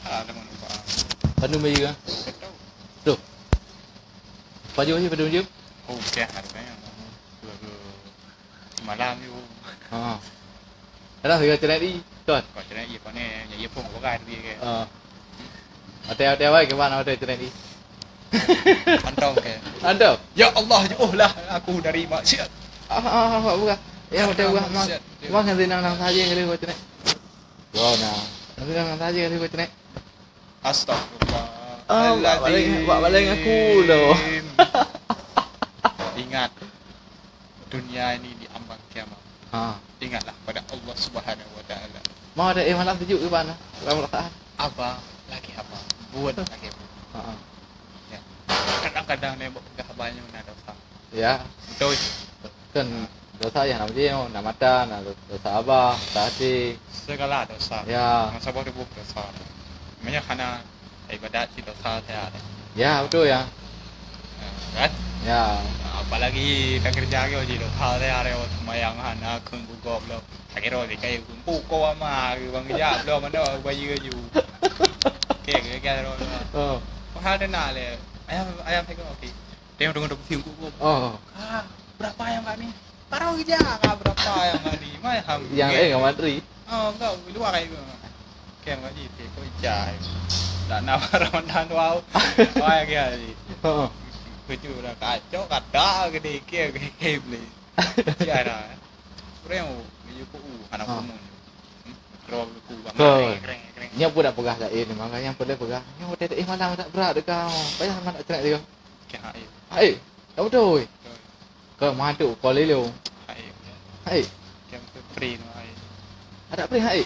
Ada mana pak? Bandung bayi kan? Betul. Tuh. Paju aja Bandung je. Oh, kaya harganya. Malam you. Ha. Ada harga cerai đi. Tuan. Kau cakap iya kau ni, iya pun kau kan dia ke? Hotel baik ke mana hotel cerai đi? Mantau ke? Ada. Ya Allah, jauhlah aku dari maksiat. Bukan. Ya hotel bukan. Mak nanti nang saja kali buat cerai. Wow nah. Nanti nang saja kali buat cerai. Astagfirullah. Buat balik aku loh. Ingat, dunia ini diambang kiamat. Ingatlah pada Allah Subhanahu Wa Taala. Mau ada malam sejuk ke mana? Malam lekat. Apa lagi apa? Buat lagi apa? Ya. Kadang-kadang nembok gak banyak nak dosa. Ya. Betul. Kan dosa yang namanya nak mata, nak dosa apa, tadi. Segala dosa. Ya. Masa baru buat dosa. Namanya karena ibadat si dosa saya. Ya betul ya. Kan? Ya. Apalagi tak kerja ke jadi dosa saya ada semayang hana keng gugop lo. Akhirnya dia kayak kumpu kau ama bang kerja lo mana bayi ke ju. Kayak lo. Kau hal dia nak le. Ayam saya kau okey. Dia tunggu film gugop. Berapa ayam kak ni? Taruh kerja kak berapa ayam kak ni? Macam. Yang enggak materi. Enggak luar kayak gitu. Kayak enggak jadi kau jai. Tak nak Ramadan wow. Wah kayak ni. Kerja dah kacau kata gede ke beli. Siapa? Orang ni aku anak umum. Kerol aku keren. Nya pun dah pegah dah ini makanya pun dah pegah. Nya hotel malam tak berat dekat. Payah mana nak cerai dia. Hai. Tahu tu. Ke madu kau lelu. Hai. Kem free no hai. Ada free hai.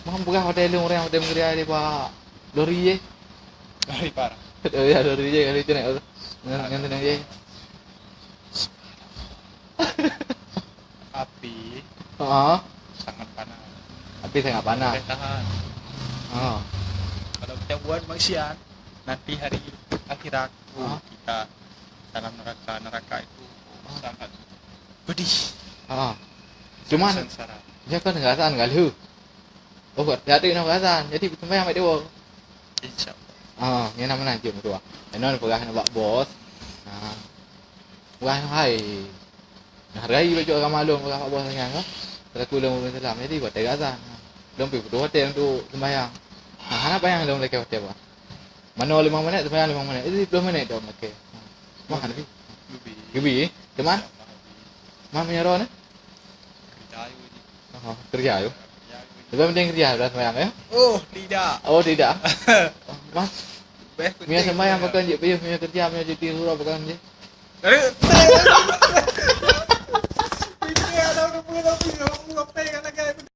Maham pegah hotel lu orang hotel kerja dia pak. Lori je. Lori parah. Ya lori je kali tu nak. Yang tenang je. Api. Sangat panas. Api sangat panas. Boleh tahan. Kalau kita buat maksiat, nanti hari akhirat kita dalam neraka itu sangat pedih. Cuman sengsara. dia kan ngerasan kali. Oh, hati nak ngerasan. Jadi sembahyang mak dia. Insyaallah. Ni nama nanti tu. Enon pegah nak buat bos. Bukan hai. Hargai baju orang maklum pegah buat bos sangat ke. Terus ulung Islam jadi buat terasa. Dom pergi ke hotel untuk sembahyang. Kenapa yang dom lagi hotel bah? Mana 5 minit sembahyang 5 minit. Ini 10 minit dom okey. Mahal ni. Gebi. Teman? Mana menyerah ni? Kerja ayo. Lebih penting kerja dah sembahyang ya? Oh, tidak. Oh, tidak. Mas. Mia sembahyang bukan je payah mia kerja mia cuti surau bukan je. Ini ada orang punya